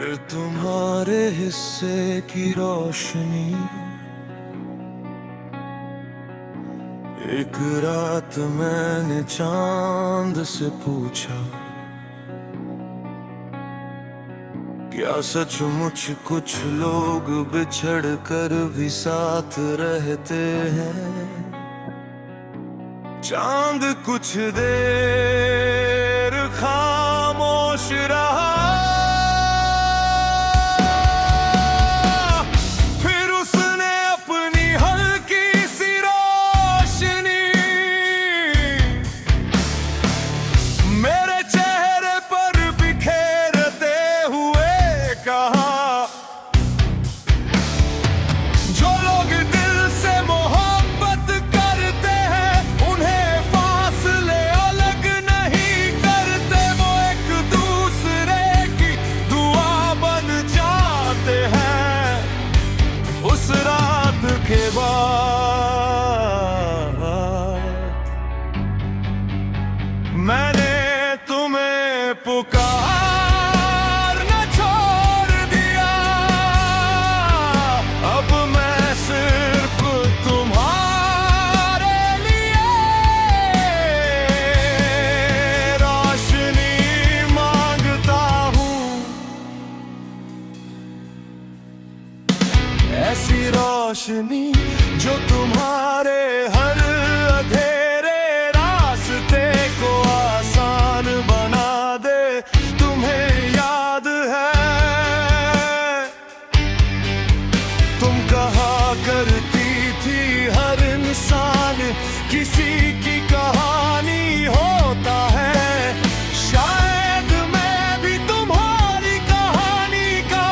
फिर तुम्हारे हिस्से की रोशनी। एक रात मैंने चांद से पूछा, क्या सचमुच कुछ लोग बिछड़ कर भी साथ रहते हैं। चांद कुछ देर खामोश रहा, फिर उसने अपनी हल्की सी रोशनी मेरे चेहरे पर बिखेरते हुए कहा, जो लोग दिल से मोहब्बत करते हैं उन्हें फासले अलग नहीं करते। वो एक दूसरे की दुआ बन जाते हैं। उस रात के बाद मैंने तुम्हें पुकारना छोड़ दिया। अब मैं सिर्फ तुम्हारे लिए रोशनी मांगता हूँ, ऐसी रोशनी जो तुम्हारे हर अंधेरे रास्ते को आसान बना दे। तुम्हें याद है, तुम कहा करती थी हर इंसान किसी की कहानी होता है। शायद मैं भी तुम्हारी कहानी का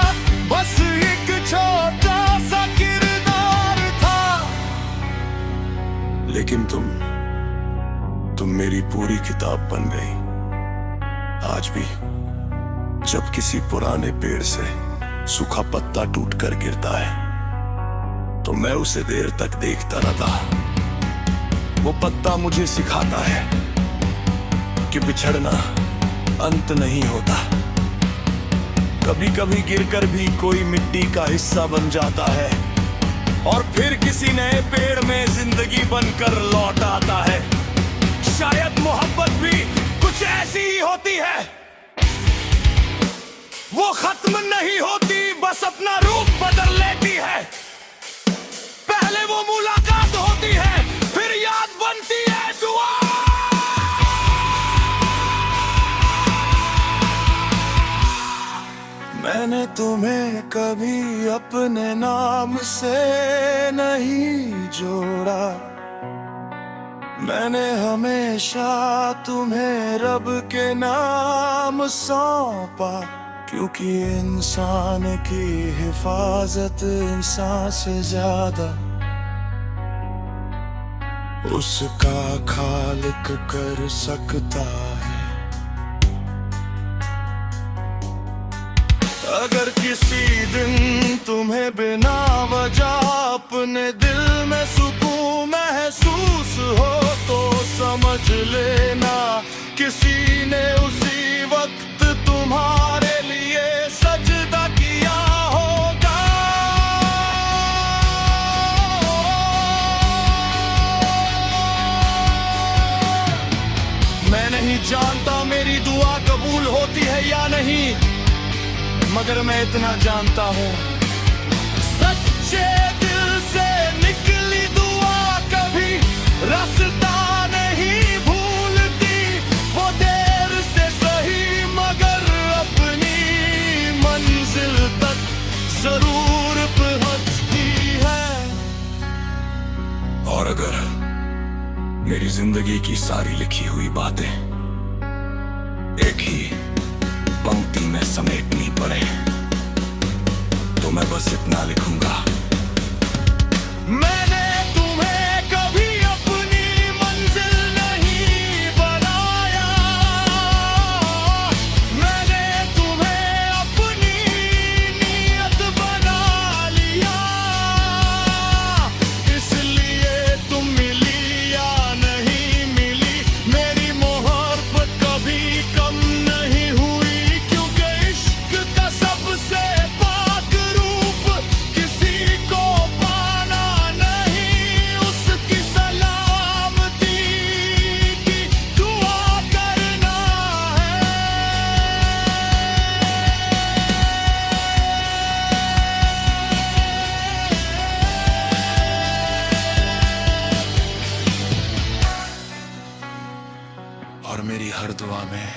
बस एक छोटा सा किरदार था, लेकिन तुम मेरी पूरी किताब बन गई। आज भी जब किसी पुराने पेड़ से सूखा पत्ता टूटकर गिरता है तो मैं उसे देर तक देखता रहता। वो पत्ता मुझे सिखाता है कि बिछड़ना अंत नहीं होता। कभी कभी गिरकर भी कोई मिट्टी का हिस्सा बन जाता है और फिर किसी नए पेड़ में जिंदगी बनकर लौट आता है। शायद मोहब्बत भी कुछ ऐसी ही होती है, वो खत्म नहीं होती, बस अपना रूप बदल लेती है। पहले वो मुलाकात होती है, फिर याद बनती है दुआ। मैंने तुम्हें कभी अपने नाम से नहीं जोड़ा, मैंने हमेशा तुम्हें रब के नाम सौंपा। क्योंकि इंसान की हिफाजत इंसान से ज्यादा उसका खालिक कर सकता है। अगर किसी दिन तुम्हें बिना वजह अपने दिल में सुकून महसूस हो तो समझ लेना किसी ने उसी वक्त तुम्हारे लिए सजदा किया होगा। मैं नहीं जानता मेरी दुआ कबूल होती है या नहीं, मगर मैं इतना जानता हूँ सच्चे दिल से निकली दुआ कभी रास्ता नहीं भूलती। वो देर से सही मगर अपनी मंजिल तक जरूर पहुंचती है। और अगर मेरी जिंदगी की सारी लिखी हुई बातें एक ही पंक्ति में समेटनी पड़े तो मैं बस इतना लिखूंगा, मैंने तुम्हें कभी अपनी मंजिल नहीं बनाया। मैंने तुम्हें अपनी नीयत बना लिया। इसलिए तुम मिली या नहीं मिली, मेरी मोहब्बत कभी कम नहीं हुई। क्योंकि इश्क का सबसे मेरी हर दुआ में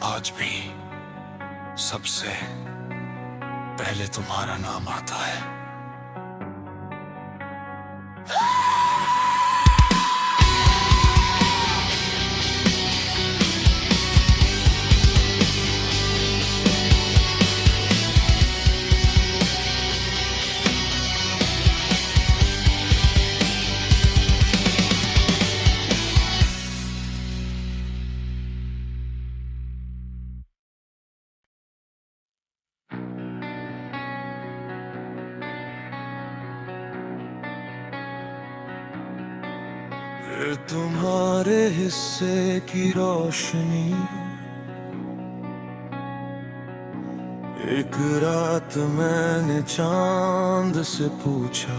आज भी सबसे पहले तुम्हारा नाम आता है। फिर तुम्हारे हिस्से की रोशनी एक रात मैंने चांद से पूछा,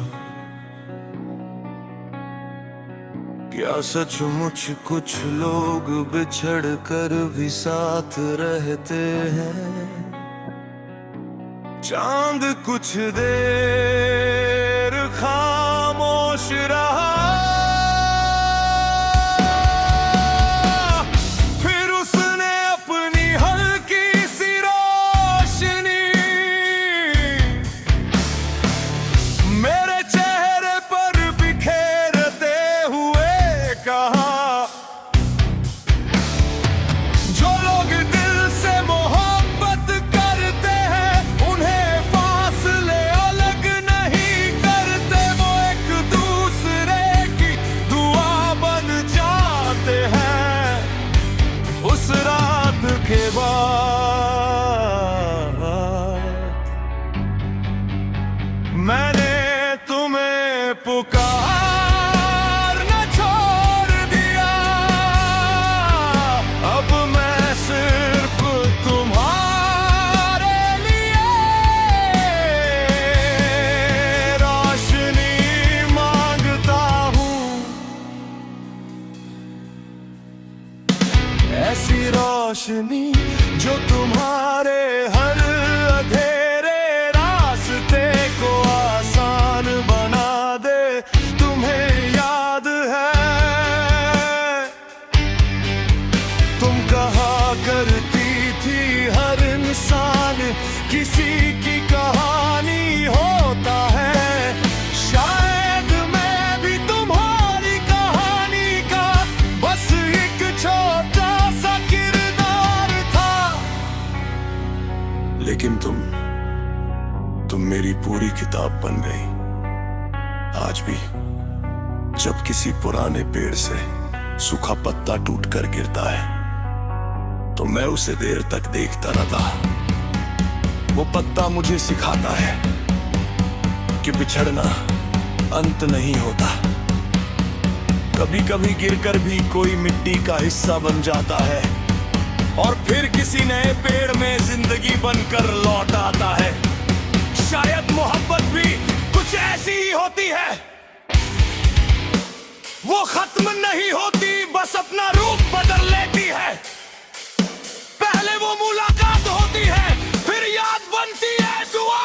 क्या सचमुच कुछ लोग बिछड़ कर भी साथ रहते हैं। चांद कुछ देर खामोश रहा, के बाद मैंने तुम्हें पुकारना छोड़ दिया। अब मैं सिर्फ तुम्हारे लिए रोशनी मांगता हूँ, ऐसी रोशनी जो तुम्हारे हर अंधेरे रास्ते को आसान बना दे। तुम्हें याद है तुम कहा करती थी हर इंसान किसी की कहानी होता है। शायद मैं भी तुम्हारी कहानी का बस एक छोटा सा किरदार था, लेकिन तुम मेरी पूरी किताब बन गई। आज भी जब किसी पुराने पेड़ से सूखा पत्ता टूटकर गिरता है तो मैं उसे देर तक देखता रहता। वो पत्ता मुझे सिखाता है कि बिछड़ना अंत नहीं होता। कभी कभी गिरकर भी कोई मिट्टी का हिस्सा बन जाता है और फिर किसी नए पेड़ में जिंदगी बनकर लौट आता है। शायद मोहब्बत भी कुछ ऐसी ही होती है, वो खत्म नहीं होती, बस अपना रूप बदल लेती है। पहले वो मुलाकात होती है, फिर याद बनती है दुआ।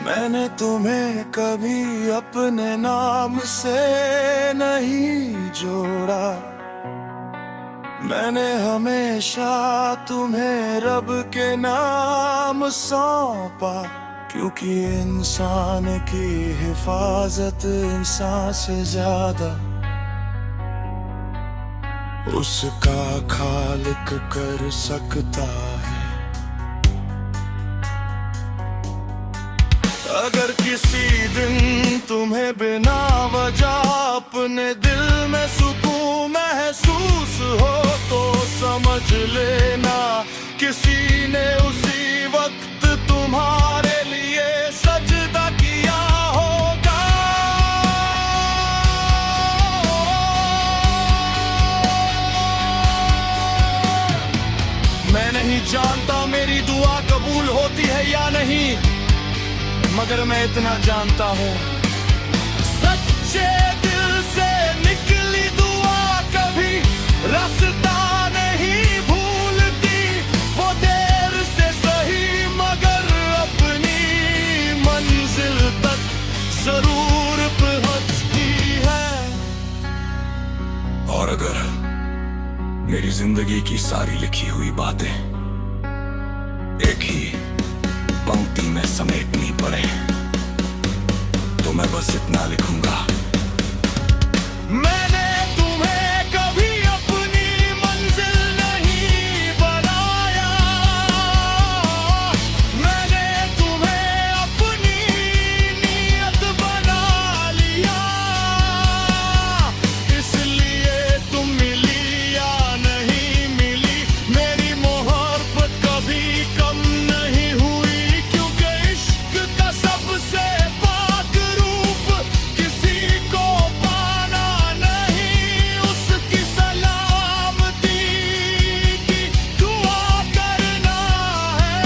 मैंने तुम्हें कभी अपने नाम से नहीं जोड़ा, मैंने हमेशा तुम्हें रब के नाम सौंपा। क्योंकि इंसान की हिफाजत इंसान से ज्यादा उसका खालिक कर सकता है। अगर किसी दिन तुम्हें बिना वजह अपने दिल में सुकून महसूस हो तो समझ लेना किसी ने उसी वक्त तुम्हारे लिए सजदा किया होगा। मैं नहीं जानता मेरी दुआ कबूल होती है या नहीं, मगर मैं इतना जानता हूँ सच्चे दिल से निकली दुआ कभी रास्ता नहीं भूलती। वो देर से सही मगर अपनी मंजिल तक जिंदगी की सारी लिखी हुई बातें एक ही पंक्ति में समेटनी पड़े तो मैं बस इतना लिखूंगा। मैंने तुम्हें कभी अपनी मंजिल नहीं बनाया, मैंने तुम्हें अपनी नीयत बना लिया। इसलिए तुम मिली या नहीं मिली, मेरी मोहब्बत कभी कम नहीं हुई, क्योंकि इश्क का सबसे पाक रूप किसी को पाना नहीं। उसकी सलामती की दुआ करना है।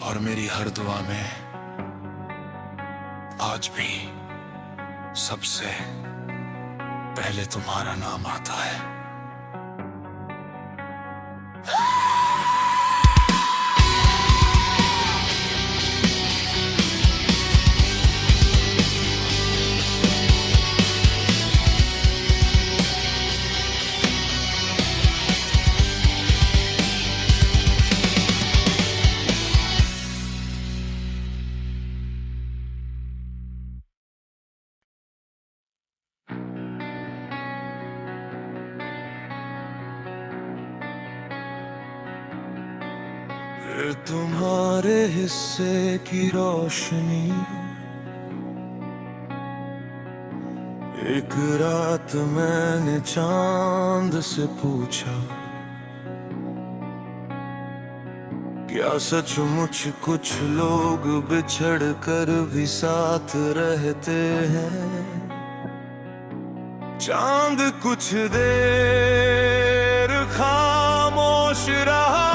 और मेरी हर दुआ में आज भी सबसे पहले तुम्हारा नाम आता है। फिर तुम्हारे हिस्से की रोशनी एक रात मैंने चांद से पूछा, क्या सचमुच कुछ लोग बिछड़ कर भी साथ रहते हैं। चांद कुछ देर खामोश रहा,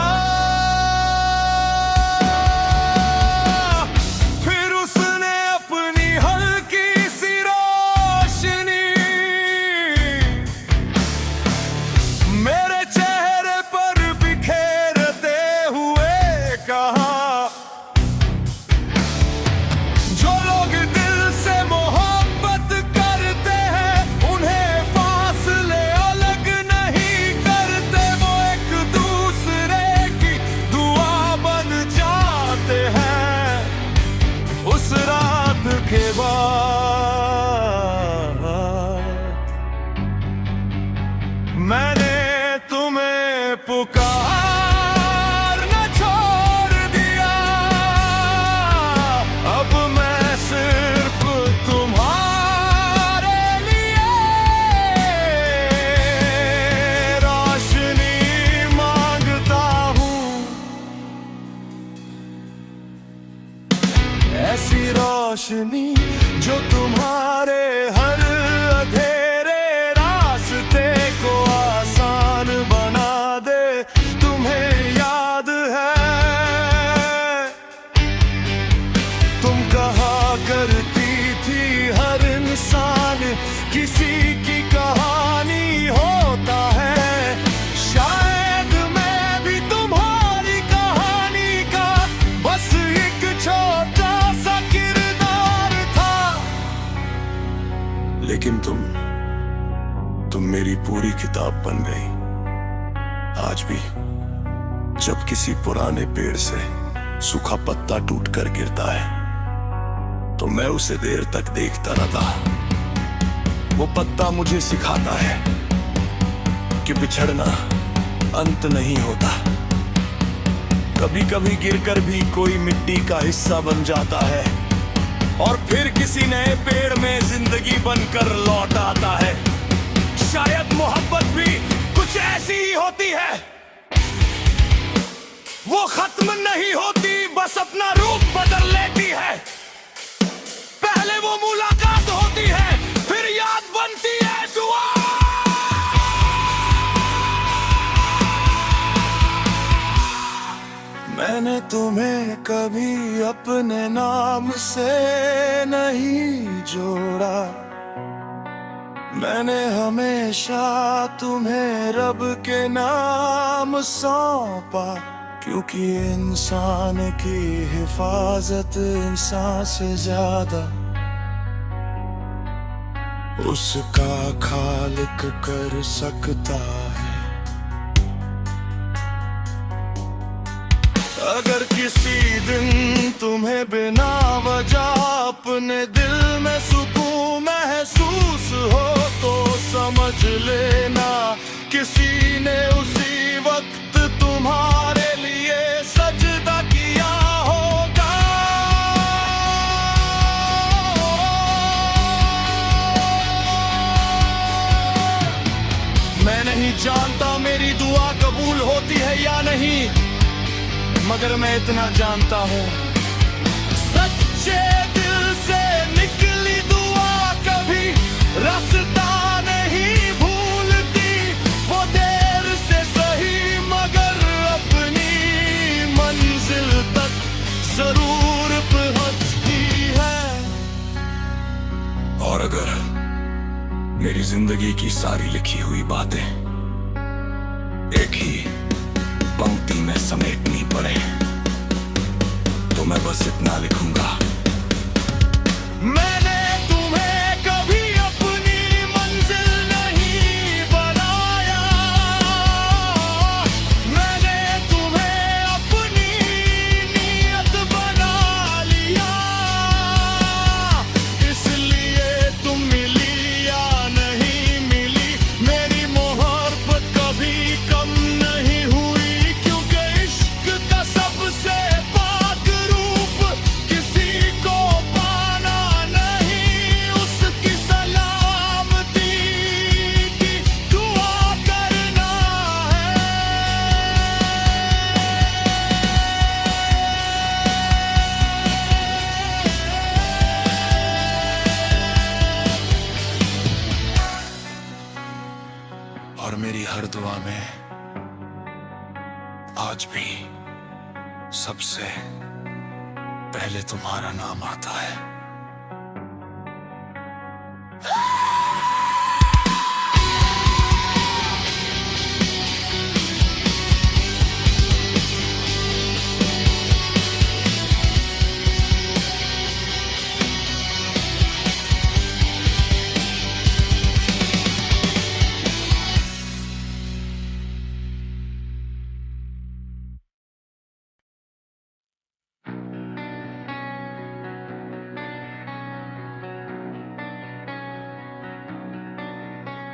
फिर उसने अपनी हल्की सी रोशनी मेरे चेहरे पर बिखेरते हुए कहा, जो लोग दिल से मोहब्बत करते हैं उन्हें फासले अलग नहीं करते, वो एक दूसरे की दुआ बन जाते हैं। उस रात के बाद मैंने तुम्हें पुकारना छोड़ दिया, अब मैं सिर्फ तुम्हारे लिए रोशनी मांगता हूँ। ऐसी रोशनी जो तुम्हारे हर अंधेरे रास्ते को आसान बना दे। तुम्हें याद है तुम कहा करती थी हर इंसान किसी की कहानी होता है, शायद मैं भी तुम्हारी कहानी का बस एक छोटा सा किरदार था। लेकिन तुम मेरी पूरी किताब बन गई। आज भी जब किसी पुराने पेड़ से सूखा पत्ता टूटकर गिरता है तो मैं उसे देर तक देखता रहता। वो पत्ता मुझे सिखाता है कि बिछड़ना अंत नहीं होता। कभी कभी गिरकर भी कोई मिट्टी का हिस्सा बन जाता है और फिर किसी नए पेड़ में जिंदगी बनकर लौट आता है। शायद मोहब्बत भी कुछ ऐसी ही होती है, वो खत्म नहीं होती, बस अपना रूप बदल लेती है। पहले वो मुलाकात होती है, फिर याद बनती है दुआ। मैंने तुम्हें कभी अपने नाम से नहीं जोड़ा, मैंने हमेशा तुम्हें रब के नाम सौंपा। क्योंकि इंसान की हिफाजत इंसान से ज्यादा उसका खालिक कर सकता है। अगर किसी दिन तुम्हें बिना वजह अपने दिल में सुकून महसूस हो तो समझ लेना किसी ने उसी वक्त तुम्हारे लिए सजदा किया होगा। मैं नहीं जानता मेरी दुआ कबूल होती है या नहीं, मगर मैं इतना जानता हूँ सच्चे दिल से निकली दुआ कभी रास्ता नहीं भूलती। वो देर से सही मगर अपनी मंजिल तक जरूर पहुंचती है। और अगर मेरी जिंदगी की सारी लिखी हुई बातें एक ही पंक्ति में समेटनी पड़े तो मैं बस इतना लिखूंगा, मैंने तुम्हें कभी अपनी मंजिल नहीं बनाया, मैंने तुम्हें अपनी नीयत बना लिया। इसलिए तुम मिली या नहीं मिली मेरी मोहब्बत कभी कम नहीं हुई, क्योंकि इश्क का सबसे पाक रूप किसी को पाना नहीं, उसकी सलामती की दुआ करना है। और मेरी हर दुआ में आज भी सबसे पहले तुम्हारा नाम आता है।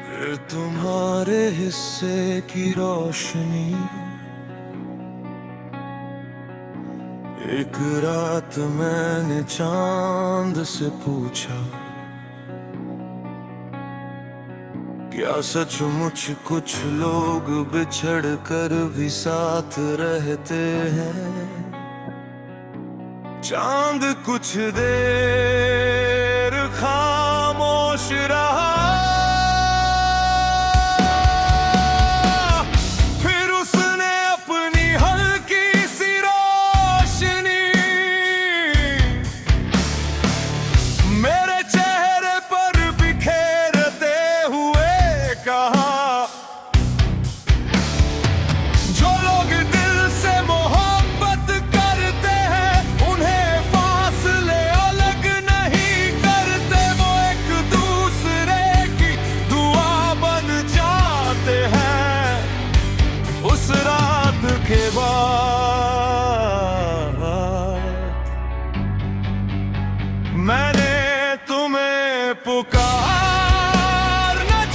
फिर तुम्हारे हिस्से की रोशनी एक रात मैंने चांद से पूछा, क्या सचमुच कुछ लोग बिछड़ कर भी साथ रहते हैं। चांद कुछ देर खामोश रहा, के बाद मैंने तुम्हें पुकारना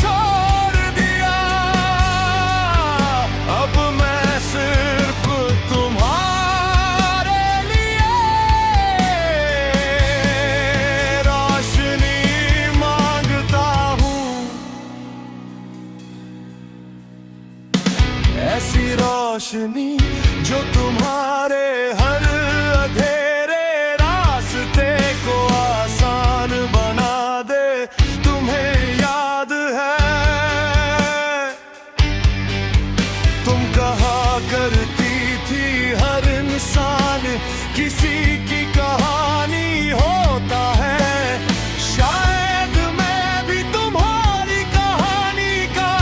छोड़ दिया। अब मैं सिर्फ तुम्हारे लिए रोशनी मांगता हूँ, ऐसी रोशनी जो तुम्हारे हर अंधेरे रास्ते को आसान बना दे। तुम्हें याद है तुम कहा करती थी हर इंसान किसी की कहानी होता है। शायद मैं भी तुम्हारी कहानी का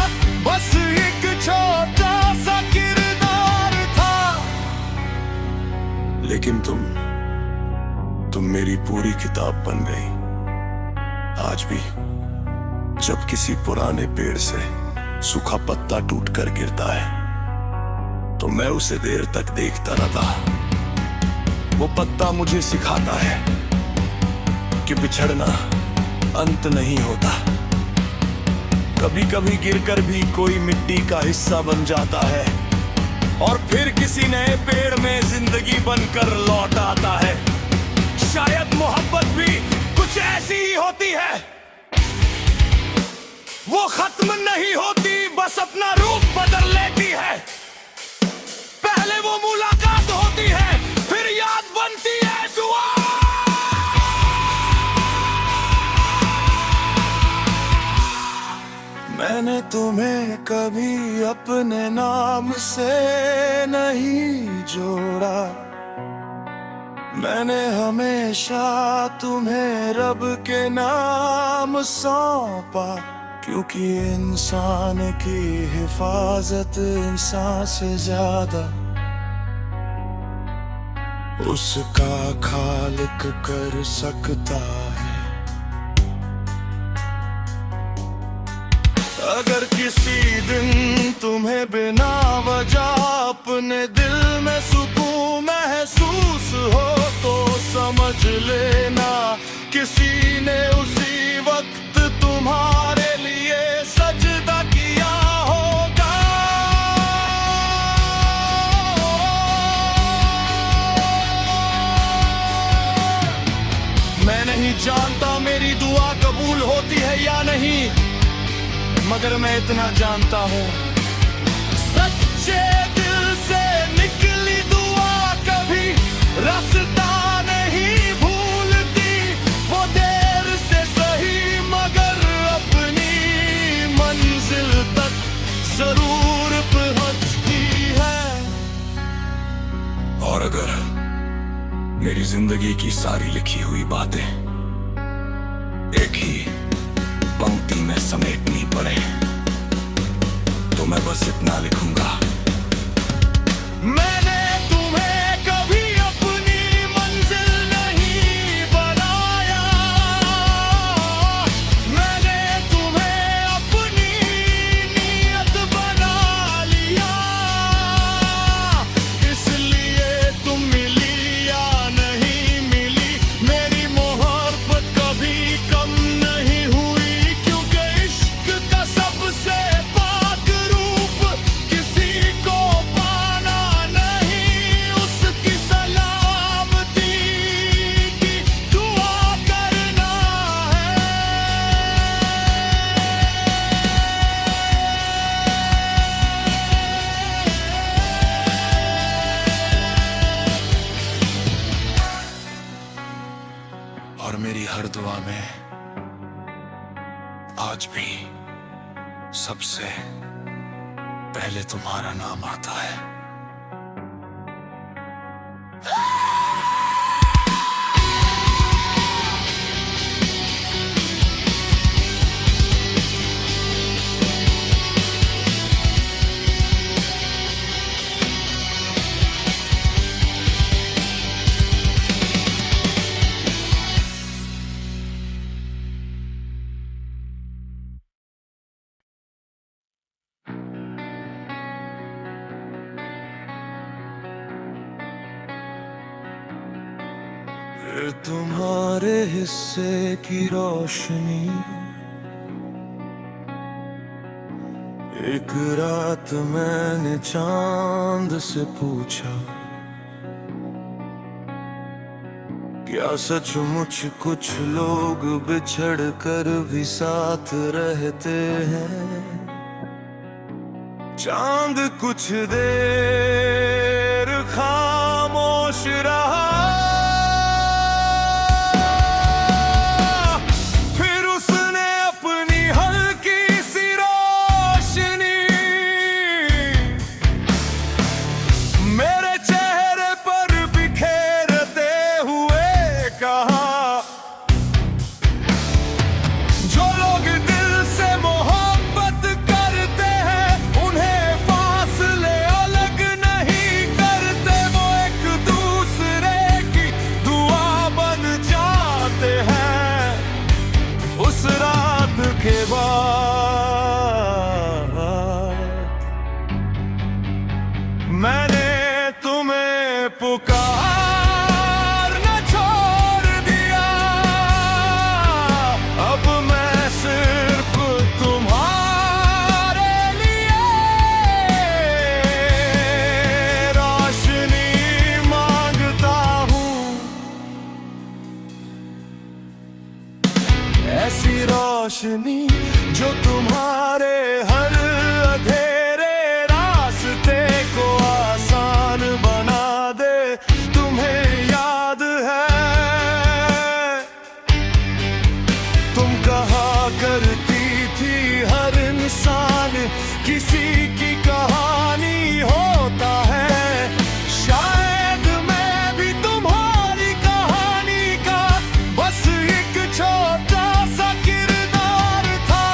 बस एक छोटा सा किरदार था। मेरी पूरी किताब बन गई। आज भी जब किसी पुराने पेड़ से सूखा पत्ता टूटकर गिरता है तो मैं उसे देर तक देखता रहता। वो पत्ता मुझे सिखाता है कि बिछड़ना अंत नहीं होता। कभी कभी गिरकर भी कोई मिट्टी का हिस्सा बन जाता है और फिर किसी नए पेड़ में जिंदगी बनकर लौट आता है। शायद मोहब्बत भी कुछ ऐसी ही होती है, वो खत्म नहीं होती, बस अपना रूप बदल लेती है। पहले वो मुलाकात होती है, फिर याद बनती है दुआ। मैंने तुम्हें कभी अपने नाम से नहीं जोड़ा, मैंने हमेशा तुम्हें रब के नाम सौंपा। क्योंकि इंसान की हिफाजत इंसान से ज्यादा उसका खालिक कर सकता है। अगर किसी दिन तुम्हें बिना वजह अपने दिल में सुकून महसूस हो तो समझ लेना किसी ने उसी वक्त तुम्हारे लिए सजदा किया होगा। मैं नहीं जानता मेरी दुआ कबूल होती है या नहीं, मगर मैं इतना जानता हूँ सच्चे दिल से निकली दुआ कभी रास्ता नहीं भूलती। वो देर से सही मगर अपनी मंजिल तक जरूर पहुंचती है। और अगर मेरी जिंदगी की सारी लिखी हुई बातें एक ही पंक्ति में समेटनी पड़े तो मैं बस इतना लिखूंगा, मैंने तुम्हें कभी अपनी मंजिल नहीं बनाया, मैंने तुम्हें अपनी नीयत बना लिया। इसलिए तुम मिली या नहीं मिली, मेरी मोहब्बत कभी कम नहीं हुई। क्योंकि इश्क का सबसे पाक रूप किसी को पाना नहीं, उसकी सलामती की दुआ करना है। और मेरी हर दुआ में आज भी सबसे पहले तुम्हारा नाम आता है। फिर तुम्हारे हिस्से की रोशनी एक रात मैंने चांद से पूछा, क्या सचमुच कुछ लोग बिछड़ कर भी साथ रहते हैं। चांद कुछ देर खामोश रहा, दूसरे ऐसी रोशनी जो तुम्हारे हर अंधेरे रास्ते को आसान बना दे। तुम्हें याद है तुम कहा करती थी हर इंसान किसी की कहानी होता है। शायद मैं भी तुम्हारी कहानी का बस एक छोटा सा किरदार था।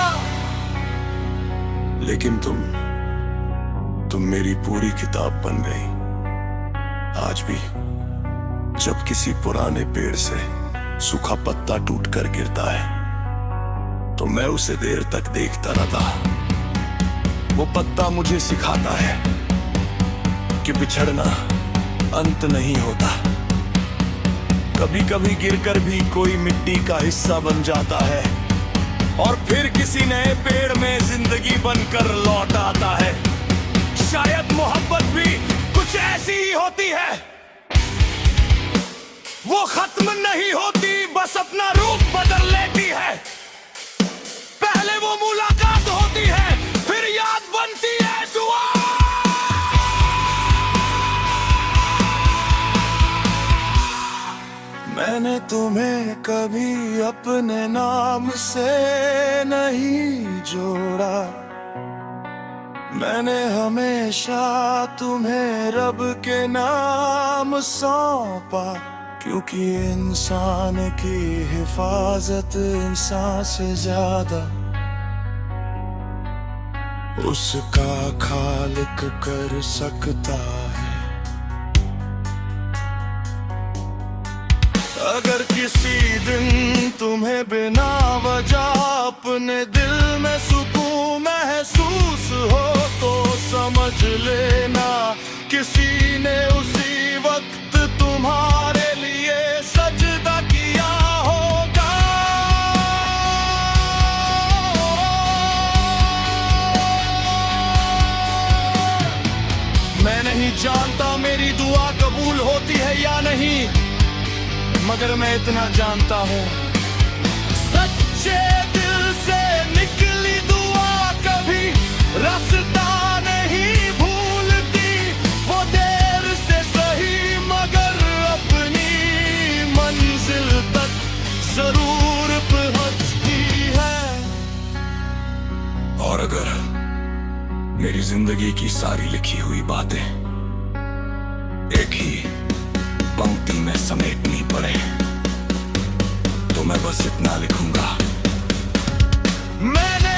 लेकिन तुम मेरी पूरी किताब बन गई। आज भी जब किसी पुराने पेड़ से सूखा पत्ता टूटकर गिरता है तो मैं उसे देर तक देखता रहता। वो पत्ता मुझे सिखाता है कि बिछड़ना अंत नहीं होता। कभी कभी गिरकर भी कोई मिट्टी का हिस्सा बन जाता है और फिर किसी नए पेड़ में जिंदगी बनकर लौट आता है। शायद मोहब्बत भी कुछ ऐसी ही होती है। वो खत्म नहीं होती, बस अपना रूप बदल लेती है। पहले वो मुलाकात होती है, फिर याद बनती है दुआ। मैंने तुम्हें कभी अपने नाम से नहीं जोड़ा। मैंने हमेशा तुम्हें रब के नाम सौंपा, क्योंकि इंसान की हिफाजत इंसान से ज्यादा उसका खालिक कर सकता है। अगर किसी दिन तुम्हें बिना वजह अपने दिल में सुकून महसूस हो तो समझ लेना किसी ने उसी वक्त तुम्हारे लिए सजदा किया होगा। मैं नहीं जानता मेरी दुआ कबूल होती है या नहीं, मगर मैं इतना जानता हूँ सच्चे दिल से निकली दुआ कभी रास्ता नहीं भूलती। वो देर से सही मगर अपनी मंजिल तक जरूर पहुंचती है। और अगर मेरी जिंदगी की सारी लिखी हुई बातें एक ही पंक्ति में समेटनी पड़े तो मैं बस इतना लिखूंगा। मैंने